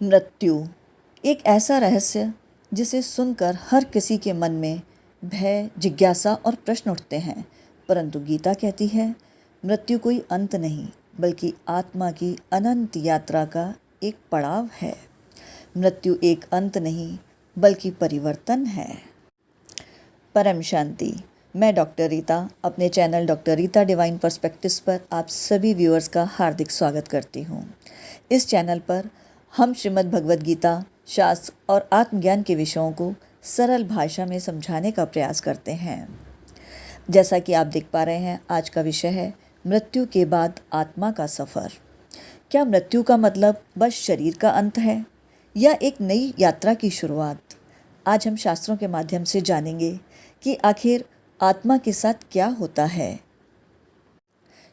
मृत्यु एक ऐसा रहस्य जिसे सुनकर हर किसी के मन में भय, जिज्ञासा और प्रश्न उठते हैं। परंतु गीता कहती है, मृत्यु कोई अंत नहीं बल्कि आत्मा की अनंत यात्रा का एक पड़ाव है। मृत्यु एक अंत नहीं बल्कि परिवर्तन है। परम शांति। मैं डॉक्टर रीता अपने channel doctor Rita divine perspectives पर आप सभी व्यूअर्स का हार्दिक स्वागत करती हूँ। इस चैनल पर हम श्रीमद् भगवद गीता, शास्त्र और आत्मज्ञान के विषयों को सरल भाषा में समझाने का प्रयास करते हैं। जैसा कि आप देख पा रहे हैं, आज का विषय है मृत्यु के बाद आत्मा का सफ़र। क्या मृत्यु का मतलब बस शरीर का अंत है या एक नई यात्रा की शुरुआत? आज हम शास्त्रों के माध्यम से जानेंगे कि आखिर आत्मा के साथ क्या होता है,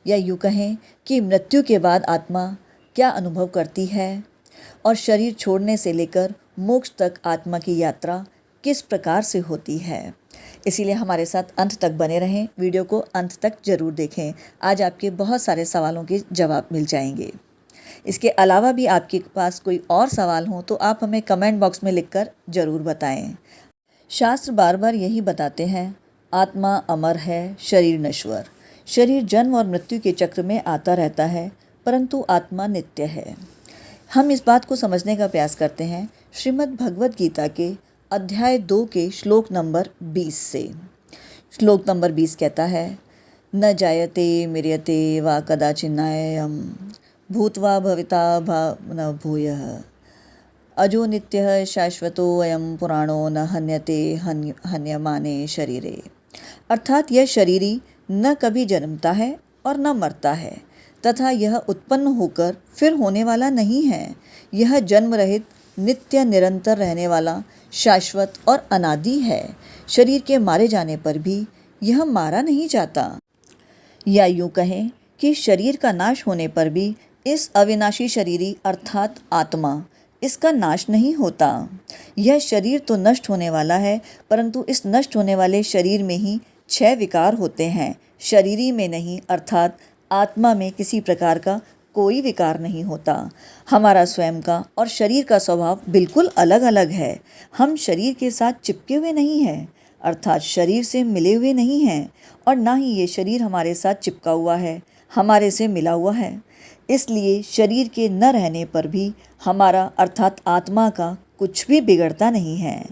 या यूँ कहें कि मृत्यु के बाद आत्मा क्या अनुभव करती है और शरीर छोड़ने से लेकर मोक्ष तक आत्मा की यात्रा किस प्रकार से होती है। इसीलिए हमारे साथ अंत तक बने रहें, वीडियो को अंत तक ज़रूर देखें। आज आपके बहुत सारे सवालों के जवाब मिल जाएंगे। इसके अलावा भी आपके पास कोई और सवाल हो तो आप हमें कमेंट बॉक्स में लिखकर ज़रूर बताएं। शास्त्र बार बार यही बताते हैं, आत्मा अमर है, शरीर नश्वर। शरीर जन्म और मृत्यु के चक्र में आता रहता है, परंतु आत्मा नित्य है। हम इस बात को समझने का प्रयास करते हैं श्रीमद् भगवद गीता के अध्याय 2 के श्लोक नंबर 20 से। श्लोक नंबर 20 कहता है, न जायते म्रियते वा कदाचिन्नायम् भूत्वा भविता न भूयः अजो नित्यः शाश्वतो अयं पुराणो न हन्यते हन्यमाने शरीरे। अर्थात यह शरीरी न कभी जन्मता है और न मरता है, तथा यह उत्पन्न होकर फिर होने वाला नहीं है। यह जन्म रहित, नित्य निरंतर रहने वाला, शाश्वत और अनादि है। शरीर के मारे जाने पर भी यह मारा नहीं जाता, या यूँ कहें कि शरीर का नाश होने पर भी इस अविनाशी शरीरी अर्थात आत्मा, इसका नाश नहीं होता। यह शरीर तो नष्ट होने वाला है, परंतु इस नष्ट होने वाले शरीर में ही 6 विकार होते हैं, शरीरी में नहीं। अर्थात आत्मा में किसी प्रकार का कोई विकार नहीं होता। हमारा स्वयं का और शरीर का स्वभाव बिल्कुल अलग अलग है। हम शरीर के साथ चिपके हुए नहीं हैं, अर्थात शरीर से मिले हुए नहीं हैं, और ना ही ये शरीर हमारे साथ चिपका हुआ है, हमारे से मिला हुआ है। इसलिए शरीर के न रहने पर भी हमारा अर्थात आत्मा का कुछ भी बिगड़ता नहीं है।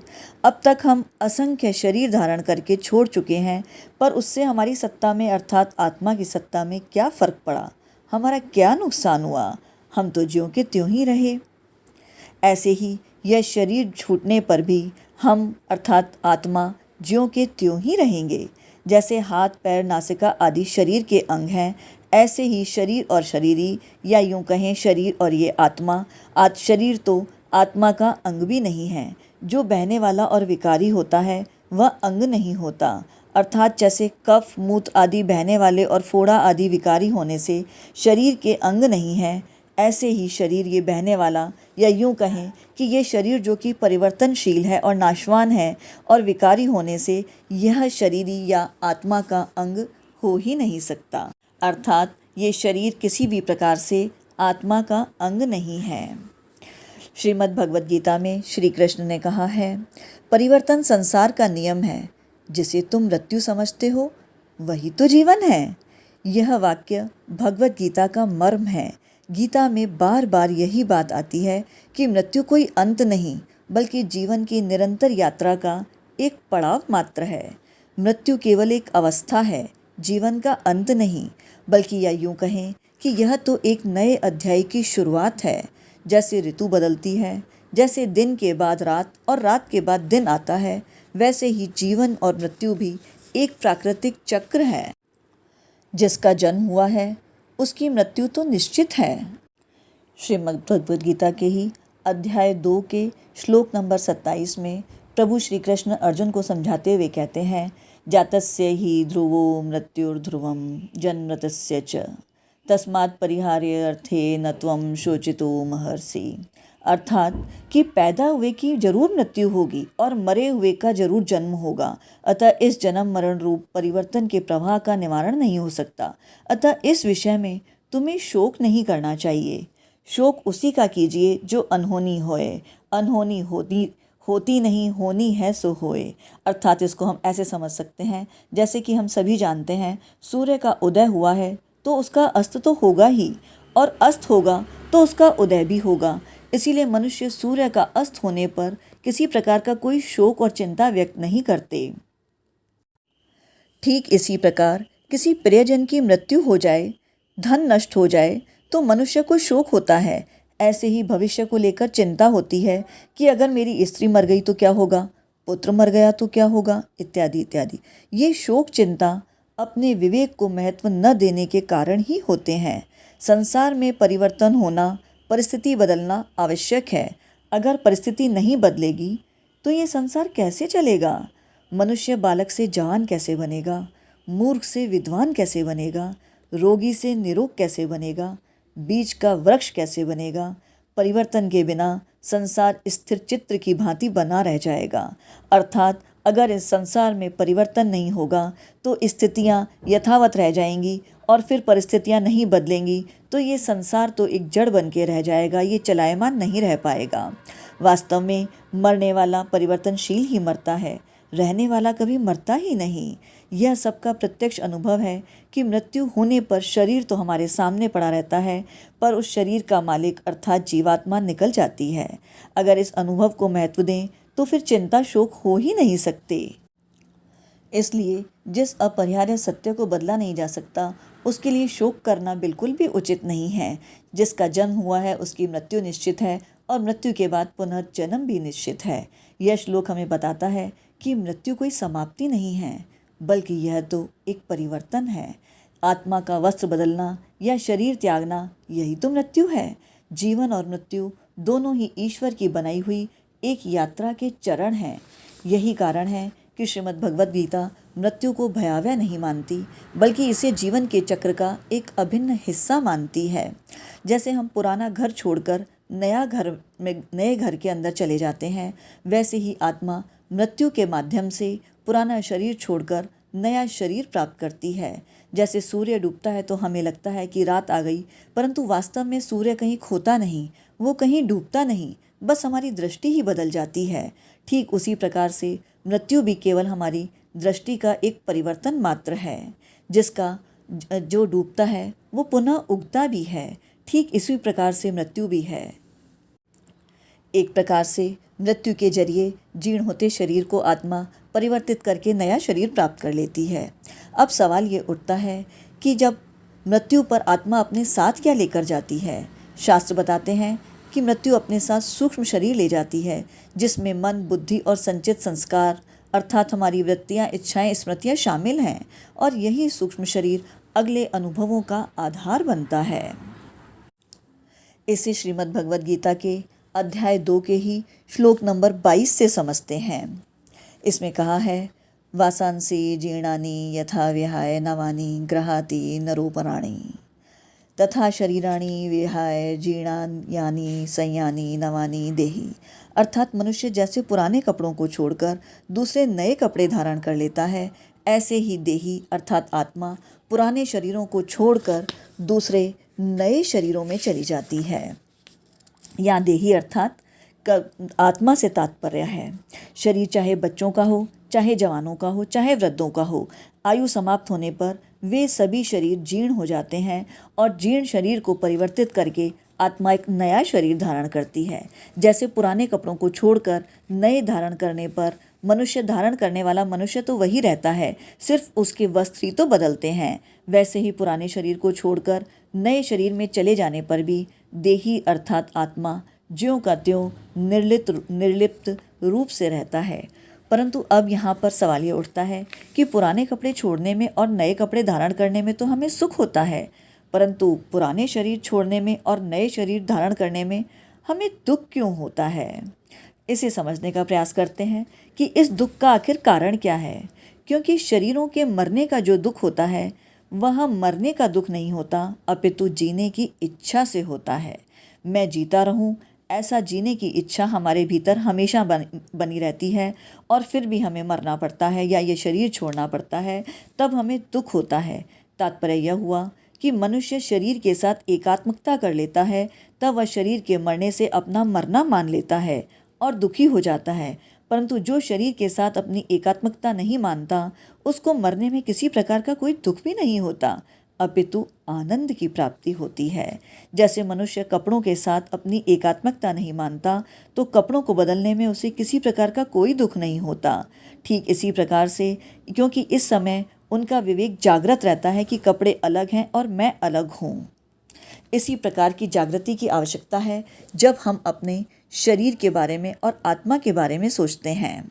अब तक हम असंख्य शरीर धारण करके छोड़ चुके हैं, पर उससे हमारी सत्ता में अर्थात आत्मा की सत्ता में क्या फ़र्क पड़ा? हमारा क्या नुकसान हुआ? हम तो ज्यों के त्यों ही रहे। ऐसे ही यह शरीर छूटने पर भी हम अर्थात आत्मा ज्यों के त्यों ही रहेंगे। जैसे हाथ, पैर, नासिका आदि शरीर के अंग हैं, ऐसे ही शरीर और शरीरी, या यूँ कहें शरीर और ये आत्मा, शरीर तो आत्मा का अंग भी नहीं है। जो बहने वाला और विकारी होता है वह अंग नहीं होता। अर्थात जैसे कफ, मूत्र आदि बहने वाले और फोड़ा आदि विकारी होने से शरीर के अंग नहीं है, ऐसे ही शरीर ये बहने वाला, या यूँ कहें कि ये शरीर जो कि परिवर्तनशील है और नाशवान है और विकारी होने से यह शरीरी या आत्मा का अंग हो ही नहीं सकता। अर्थात ये शरीर किसी भी प्रकार से आत्मा का अंग नहीं है। श्रीमद् भगवद गीता में श्री कृष्ण ने कहा है, परिवर्तन संसार का नियम है, जिसे तुम मृत्यु समझते हो वही तो जीवन है। यह वाक्य भगवद गीता का मर्म है। गीता में बार बार यही बात आती है कि मृत्यु कोई अंत नहीं बल्कि जीवन की निरंतर यात्रा का एक पड़ाव मात्र है। मृत्यु केवल एक अवस्था है, जीवन का अंत नहीं, बल्कि या यूँ कहें कि यह तो एक नए अध्याय की शुरुआत है। जैसे ऋतु बदलती है, जैसे दिन के बाद रात और रात के बाद दिन आता है, वैसे ही जीवन और मृत्यु भी एक प्राकृतिक चक्र है। जिसका जन्म हुआ है उसकी मृत्यु तो निश्चित है। श्रीमद् भगवद गीता के ही अध्याय 2 के श्लोक नंबर 27 में प्रभु श्री कृष्ण अर्जुन को समझाते हुए कहते हैं, जातस्य ही ध्रुवो मृत्युर्ध्रुवम जन्मतस्य च तस्मात् परिहार्य अर्थे न त्वं शोचितो महर्षि। अर्थात कि पैदा हुए की जरूर मृत्यु होगी और मरे हुए का जरूर जन्म होगा, अतः इस जन्म मरण रूप परिवर्तन के प्रवाह का निवारण नहीं हो सकता। अतः इस विषय में तुम्हें शोक नहीं करना चाहिए। शोक उसी का कीजिए जो अनहोनी होए, अनहोनी होती नहीं, होनी है सो होए। अर्थात इसको हम ऐसे समझ सकते हैं, जैसे कि हम सभी जानते हैं सूर्य का उदय हुआ है तो उसका अस्त तो होगा ही, और अस्त होगा तो उसका उदय भी होगा। इसीलिए मनुष्य सूर्य का अस्त होने पर किसी प्रकार का कोई शोक और चिंता व्यक्त नहीं करते। ठीक इसी प्रकार किसी प्रियजन की मृत्यु हो जाए, धन नष्ट हो जाए तो मनुष्य को शोक होता है। ऐसे ही भविष्य को लेकर चिंता होती है कि अगर मेरी स्त्री मर गई तो क्या होगा, पुत्र मर गया तो क्या होगा, इत्यादि इत्यादि। ये शोक चिंता अपने विवेक को महत्व न देने के कारण ही होते हैं। संसार में परिवर्तन होना, परिस्थिति बदलना आवश्यक है। अगर परिस्थिति नहीं बदलेगी तो ये संसार कैसे चलेगा? मनुष्य बालक से जवान कैसे बनेगा, मूर्ख से विद्वान कैसे बनेगा, रोगी से निरोग कैसे बनेगा, बीज का वृक्ष कैसे बनेगा? परिवर्तन के बिना संसार स्थिर चित्र की भांति बना रह जाएगा। अर्थात अगर इस संसार में परिवर्तन नहीं होगा तो स्थितियां यथावत रह जाएंगी, और फिर परिस्थितियां नहीं बदलेंगी तो ये संसार तो एक जड़ बन के रह जाएगा, ये चलायमान नहीं रह पाएगा। वास्तव में मरने वाला परिवर्तनशील ही मरता है, रहने वाला कभी मरता ही नहीं। यह सबका प्रत्यक्ष अनुभव है कि मृत्यु होने पर शरीर तो हमारे सामने पड़ा रहता है, पर उस शरीर का मालिक अर्थात जीवात्मा निकल जाती है। अगर इस अनुभव को महत्व दें तो फिर चिंता शोक हो ही नहीं सकते। इसलिए जिस अपरिहार्य सत्य को बदला नहीं जा सकता उसके लिए शोक करना बिल्कुल भी उचित नहीं है। जिसका जन्म हुआ है उसकी मृत्यु निश्चित है, और मृत्यु के बाद पुनर्जन्म भी निश्चित है। यह श्लोक हमें बताता है कि मृत्यु कोई समाप्ति नहीं है, बल्कि यह तो एक परिवर्तन है। आत्मा का वस्त्र बदलना या शरीर त्यागना, यही तो मृत्यु है। जीवन और मृत्यु दोनों ही ईश्वर की बनाई हुई एक यात्रा के चरण हैं। यही कारण है कि श्रीमद् भगवद गीता मृत्यु को भयावह नहीं मानती, बल्कि इसे जीवन के चक्र का एक अभिन्न हिस्सा मानती है। जैसे हम पुराना घर छोड़कर नए घर के अंदर चले जाते हैं, वैसे ही आत्मा मृत्यु के माध्यम से पुराना शरीर छोड़कर नया शरीर प्राप्त करती है। जैसे सूर्य डूबता है तो हमें लगता है कि रात आ गई, परंतु वास्तव में सूर्य कहीं खोता नहीं, वो कहीं डूबता नहीं, बस हमारी दृष्टि ही बदल जाती है। ठीक उसी प्रकार से मृत्यु भी केवल हमारी दृष्टि का एक परिवर्तन मात्र है। जिसका जो डूबता है वो पुनः उगता भी है, ठीक इसी प्रकार से मृत्यु भी है। एक प्रकार से मृत्यु के जरिए जीर्ण होते शरीर को आत्मा परिवर्तित करके नया शरीर प्राप्त कर लेती है। अब सवाल ये उठता है कि जब मृत्यु पर आत्मा अपने साथ क्या लेकर जाती है? शास्त्र बताते हैं कि मृत्यु अपने साथ सूक्ष्म शरीर ले जाती है, जिसमें मन, बुद्धि और संचित संस्कार अर्थात हमारी वृत्तियाँ, इच्छाएं, स्मृतियाँ शामिल हैं, और यही सूक्ष्म शरीर अगले अनुभवों का आधार बनता है। इसे श्रीमद् भगवद गीता के अध्याय 2 के ही श्लोक नंबर 22 से समझते हैं। इसमें कहा है, वासांसी जीर्णानि यथा विहाय नवानि गृहाति नरोपराणि तथा शरीराणि विहाय जीर्णानि संयानि नवानि देहि। अर्थात मनुष्य जैसे पुराने कपड़ों को छोड़कर दूसरे नए कपड़े धारण कर लेता है, ऐसे ही देही अर्थात आत्मा पुराने शरीरों को छोड़कर दूसरे नए शरीरों में चली जाती है। यहाँ देही अर्थात आत्मा से तात्पर्य है। शरीर चाहे बच्चों का हो, चाहे जवानों का हो, चाहे वृद्धों का हो, आयु समाप्त होने पर वे सभी शरीर जीर्ण हो जाते हैं, और जीर्ण शरीर को परिवर्तित करके आत्मा एक नया शरीर धारण करती है। जैसे पुराने कपड़ों को छोड़कर नए धारण करने पर मनुष्य धारण करने वाला मनुष्य तो वही रहता है, सिर्फ उसके वस्त्र ही तो बदलते हैं, वैसे ही पुराने शरीर को छोड़कर नए शरीर में चले जाने पर भी देही अर्थात आत्मा ज्यों का त्यों निर्लिप्त रूप से रहता है। परंतु अब यहाँ पर सवाल ये उठता है कि पुराने कपड़े छोड़ने में और नए कपड़े धारण करने में तो हमें सुख होता है, परंतु पुराने शरीर छोड़ने में और नए शरीर धारण करने में हमें दुख क्यों होता है? इसे समझने का प्रयास करते हैं कि इस दुख का आखिर कारण क्या है। क्योंकि शरीरों के मरने का जो दुख होता है वह मरने का दुख नहीं होता, अपितु जीने की इच्छा से होता है। मैं जीता रहूं, ऐसा जीने की इच्छा हमारे भीतर हमेशा बनी रहती है, और फिर भी हमें मरना पड़ता है या ये शरीर छोड़ना पड़ता है, तब हमें दुख होता है। तात्पर्य यह हुआ कि मनुष्य शरीर के साथ एकात्मकता कर लेता है, तब वह शरीर के मरने से अपना मरना मान लेता है और दुखी हो जाता है। परंतु जो शरीर के साथ अपनी एकात्मकता नहीं मानता, उसको मरने में किसी प्रकार का कोई दुख भी नहीं होता, अपितु आनंद की प्राप्ति होती है। जैसे मनुष्य कपड़ों के साथ अपनी एकात्मकता नहीं मानता, तो कपड़ों को बदलने में उसे किसी प्रकार का कोई दुख नहीं होता। ठीक इसी प्रकार से, क्योंकि इस समय उनका विवेक जागृत रहता है कि कपड़े अलग हैं और मैं अलग हूँ। इसी प्रकार की जागृति की आवश्यकता है जब हम अपने शरीर के बारे में और आत्मा के बारे में सोचते हैं।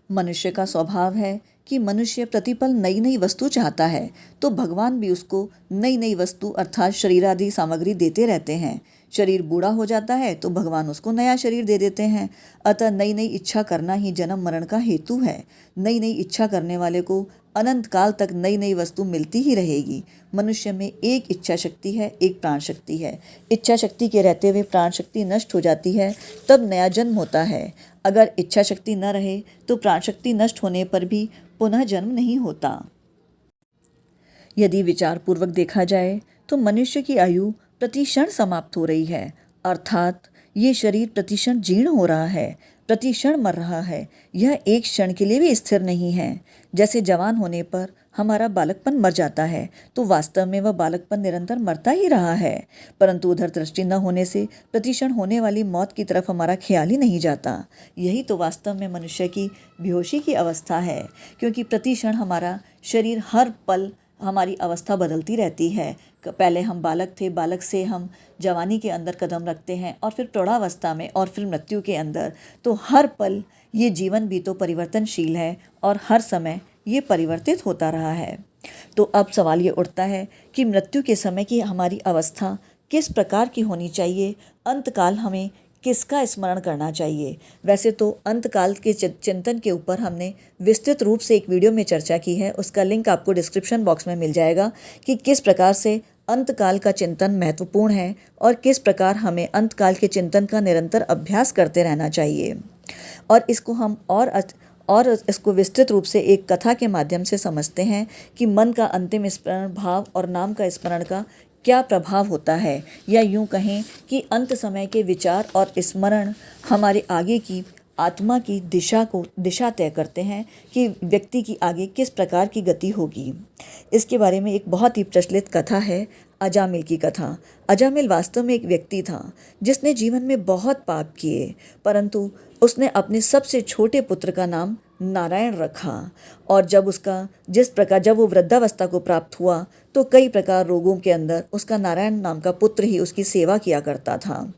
मनुष्य का स्वभाव है कि मनुष्य प्रतिपल नई नई वस्तु चाहता है, तो भगवान भी उसको नई नई वस्तु अर्थात शरीर आदि सामग्री देते रहते हैं। शरीर बूढ़ा हो जाता है तो भगवान उसको नया शरीर दे देते हैं। अतः नई नई इच्छा करना ही जन्म मरण का हेतु है। नई नई इच्छा करने वाले को अनंत काल तक नई नई वस्तु मिलती ही रहेगी। मनुष्य में एक इच्छा शक्ति है, एक प्राण शक्ति है। इच्छा शक्ति के रहते हुए प्राण शक्ति नष्ट हो जाती है, तब नया जन्म होता है। अगर इच्छा शक्ति न रहे तो प्राण शक्ति नष्ट होने पर भी पुनः जन्म नहीं होता। यदि विचार पूर्वक देखा जाए तो मनुष्य की आयु प्रतिक्षण समाप्त हो रही है, अर्थात ये शरीर प्रतिक्षण जीर्ण हो रहा है, प्रतिक्षण मर रहा है। यह एक क्षण के लिए भी स्थिर नहीं है। जैसे जवान होने पर हमारा बालकपन मर जाता है, तो वास्तव में वह बालकपन निरंतर मरता ही रहा है, परंतु उधर दृष्टि न होने से प्रतिक्षण होने वाली मौत की तरफ हमारा ख्याल ही नहीं जाता। यही तो वास्तव में मनुष्य की बेहोशी की अवस्था है, क्योंकि प्रतिक्षण हमारा शरीर हर पल हमारी अवस्था बदलती रहती है। पहले हम बालक थे, बालक से हम जवानी के अंदर कदम रखते हैं और फिर प्रौढ़ावस्था में और फिर मृत्यु के अंदर। तो हर पल ये जीवन भी तो परिवर्तनशील है और हर समय ये परिवर्तित होता रहा है। तो अब सवाल ये उठता है कि मृत्यु के समय की हमारी अवस्था किस प्रकार की होनी चाहिए, अंतकाल हमें किसका स्मरण करना चाहिए। वैसे तो अंतकाल के चिंतन के ऊपर हमने विस्तृत रूप से एक वीडियो में चर्चा की है, उसका लिंक आपको डिस्क्रिप्शन बॉक्स में मिल जाएगा कि किस प्रकार से अंतकाल का चिंतन महत्वपूर्ण है और किस प्रकार हमें अंतकाल के चिंतन का निरंतर अभ्यास करते रहना चाहिए। और इसको हम और इसको विस्तृत रूप से एक कथा के माध्यम से समझते हैं कि मन का अंतिम स्मरण भाव और नाम का स्मरण का क्या प्रभाव होता है, या यूं कहें कि अंत समय के विचार और स्मरण हमारे आगे की आत्मा की दिशा तय करते हैं कि व्यक्ति की आगे किस प्रकार की गति होगी। इसके बारे में एक बहुत ही प्रचलित कथा है, अजामिल की कथा। अजामिल वास्तव में एक व्यक्ति था जिसने जीवन में बहुत पाप किए, परंतु उसने अपने सबसे छोटे पुत्र का नाम नारायण रखा। और जब वो वृद्धावस्था को प्राप्त हुआ तो कई प्रकार रोगों के अंदर उसका नारायण नाम का पुत्र ही उसकी सेवा किया करता था।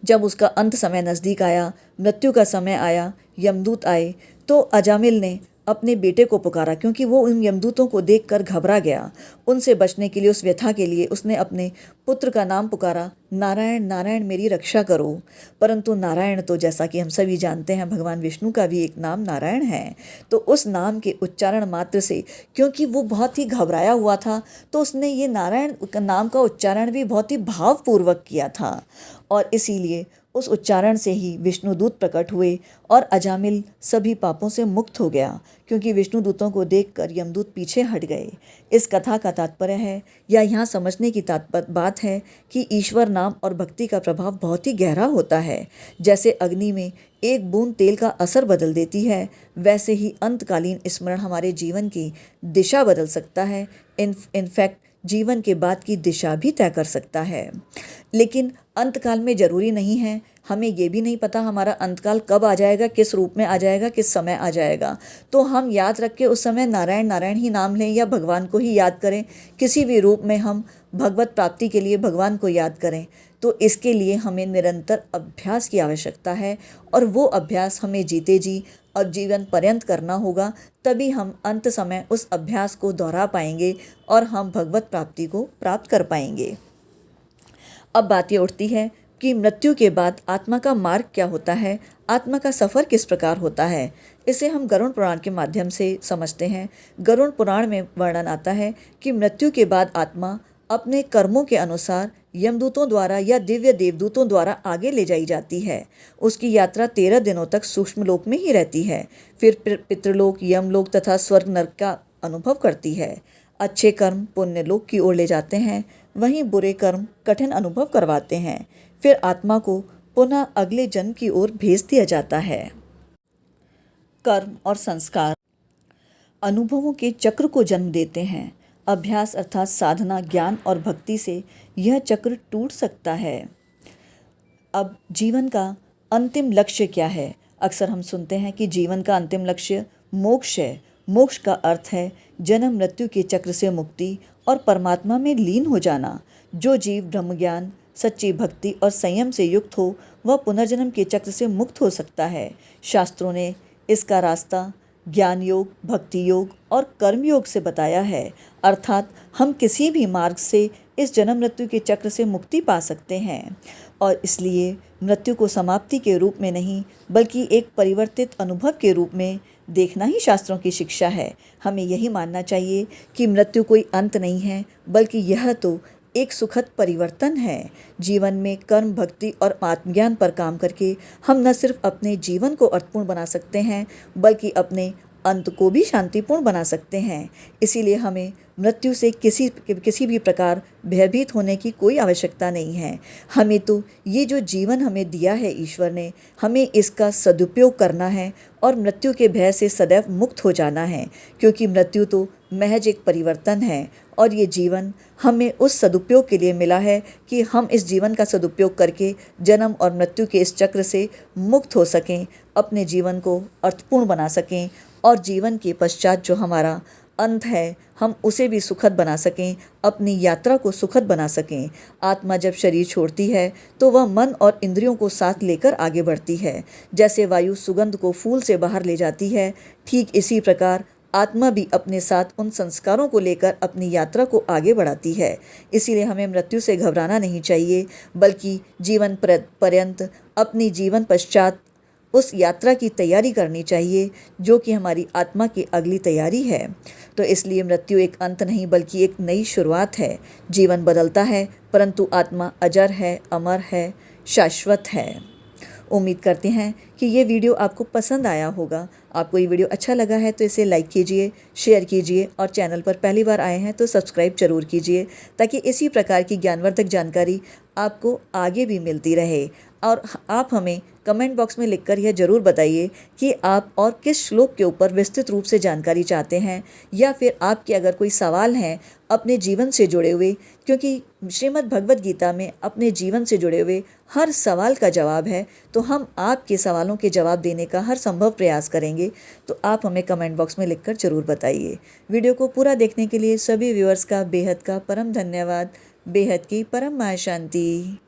जब उसका अंत समय नज़दीक आया, मृत्यु का समय आया, यमदूत आए, तो अजामिल ने अपने बेटे को पुकारा, क्योंकि वो उन यमदूतों को देखकर घबरा गया। उनसे बचने के लिए, उस व्यथा के लिए उसने अपने पुत्र का नाम पुकारा, नारायण नारायण मेरी रक्षा करो। परंतु नारायण तो जैसा कि हम सभी जानते हैं भगवान विष्णु का भी एक नाम नारायण है। तो उस नाम के उच्चारण मात्र से, क्योंकि वो बहुत ही घबराया हुआ था, तो उसने ये नारायण नाम का उच्चारण भी बहुत ही भावपूर्वक किया था, और इसीलिए उस उच्चारण से ही विष्णुदूत प्रकट हुए और अजामिल सभी पापों से मुक्त हो गया, क्योंकि विष्णुदूतों को देखकर यमदूत पीछे हट गए। इस कथा का तात्पर्य है, या यहाँ समझने की बात है कि ईश्वर नाम और भक्ति का प्रभाव बहुत ही गहरा होता है। जैसे अग्नि में एक बूंद तेल का असर बदल देती है, वैसे ही अंतकालीन स्मरण हमारे जीवन की दिशा बदल सकता है। इनफैक्ट जीवन के बाद की दिशा भी तय कर सकता है। लेकिन अंतकाल में ज़रूरी नहीं है, हमें ये भी नहीं पता हमारा अंतकाल कब आ जाएगा, किस रूप में आ जाएगा, किस समय आ जाएगा। तो हम याद रख के उस समय नारायण नारायण ही नाम लें या भगवान को ही याद करें, किसी भी रूप में हम भगवत प्राप्ति के लिए भगवान को याद करें। तो इसके लिए हमें निरंतर अभ्यास की आवश्यकता है, और वो अभ्यास हमें जीते जी अब जीवन पर्यंत करना होगा। तभी हम अंत समय उस अभ्यास को दोहरा पाएंगे और हम भगवत प्राप्ति को प्राप्त कर पाएंगे। अब बात ये उठती है कि मृत्यु के बाद आत्मा का मार्ग क्या होता है, आत्मा का सफ़र किस प्रकार होता है। इसे हम गरुड़ पुराण के माध्यम से समझते हैं। गरुड़ पुराण में वर्णन आता है कि मृत्यु के बाद आत्मा अपने कर्मों के अनुसार यमदूतों द्वारा या दिव्य देवदूतों द्वारा आगे ले जाई जाती है। उसकी यात्रा 13 दिनों तक सूक्ष्म लोक में ही रहती है, फिर पितृलोक, यमलोक तथा स्वर्ग नरक का अनुभव करती है। अच्छे कर्म पुण्य लोक की ओर ले जाते हैं, वहीं बुरे कर्म कठिन अनुभव करवाते हैं। फिर आत्मा को पुनः अगले जन्म की ओर भेज दिया जाता है। कर्म और संस्कार अनुभवों के चक्र को जन्म देते हैं। अभ्यास अर्थात साधना, ज्ञान और भक्ति से यह चक्र टूट सकता है। अब जीवन का अंतिम लक्ष्य क्या है? अक्सर हम सुनते हैं कि जीवन का अंतिम लक्ष्य मोक्ष है। मोक्ष का अर्थ है जन्म मृत्यु के चक्र से मुक्ति और परमात्मा में लीन हो जाना। जो जीव ब्रह्म ज्ञान, सच्ची भक्ति और संयम से युक्त हो, वह पुनर्जन्म के चक्र से मुक्त हो सकता है। शास्त्रों ने इसका रास्ता ज्ञान योग, भक्ति योग और कर्म योग से बताया है। अर्थात हम किसी भी मार्ग से इस जन्म मृत्यु के चक्र से मुक्ति पा सकते हैं, और इसलिए मृत्यु को समाप्ति के रूप में नहीं बल्कि एक परिवर्तित अनुभव के रूप में देखना ही शास्त्रों की शिक्षा है। हमें यही मानना चाहिए कि मृत्यु कोई अंत नहीं है, बल्कि यह तो एक सुखद परिवर्तन है। जीवन में कर्म, भक्ति और आत्मज्ञान पर काम करके हम न सिर्फ अपने जीवन को अर्थपूर्ण बना सकते हैं, बल्कि अपने अंत को भी शांतिपूर्ण बना सकते हैं। इसीलिए हमें मृत्यु से किसी भी प्रकार भयभीत होने की कोई आवश्यकता नहीं है। हमें तो ये जो जीवन हमें दिया है ईश्वर ने, हमें इसका सदुपयोग करना है और मृत्यु के भय से सदैव मुक्त हो जाना है, क्योंकि मृत्यु तो महज एक परिवर्तन है और ये जीवन हमें उस सदुपयोग के लिए मिला है कि हम इस जीवन का सदुपयोग करके जन्म और मृत्यु के इस चक्र से मुक्त हो सकें, अपने जीवन को अर्थपूर्ण बना सकें और जीवन के पश्चात जो हमारा अंत है हम उसे भी सुखद बना सकें, अपनी यात्रा को सुखद बना सकें। आत्मा जब शरीर छोड़ती है तो वह मन और इंद्रियों को साथ लेकर आगे बढ़ती है। जैसे वायु सुगंध को फूल से बाहर ले जाती है, ठीक इसी प्रकार आत्मा भी अपने साथ उन संस्कारों को लेकर अपनी यात्रा को आगे बढ़ाती है। इसीलिए हमें मृत्यु से घबराना नहीं चाहिए, बल्कि जीवन पर्यंत अपनी जीवन पश्चात उस यात्रा की तैयारी करनी चाहिए, जो कि हमारी आत्मा की अगली तैयारी है। तो इसलिए मृत्यु एक अंत नहीं बल्कि एक नई शुरुआत है। जीवन बदलता है, परंतु आत्मा अजर है, अमर है, शाश्वत है। उम्मीद करते हैं कि ये वीडियो आपको पसंद आया होगा। आपको ये वीडियो अच्छा लगा है तो इसे लाइक कीजिए, शेयर कीजिए और चैनल पर पहली बार आए हैं तो सब्सक्राइब जरूर कीजिए, ताकि इसी प्रकार की ज्ञानवर्धक जानकारी आपको आगे भी मिलती रहे। और आप हमें कमेंट बॉक्स में लिखकर यह जरूर बताइए कि आप और किस श्लोक के ऊपर विस्तृत रूप से जानकारी चाहते हैं, या फिर आपके अगर कोई सवाल हैं अपने जीवन से जुड़े हुए, क्योंकि श्रीमद् भगवद गीता में अपने जीवन से जुड़े हुए हर सवाल का जवाब है, तो हम आपके सवालों के जवाब देने का हर संभव प्रयास करेंगे। तो आप हमें कमेंट बॉक्स में लिखकर जरूर बताइए। वीडियो को पूरा देखने के लिए सभी व्यूअर्स का बेहद का परम धन्यवाद। बेहद की परम मां शांति।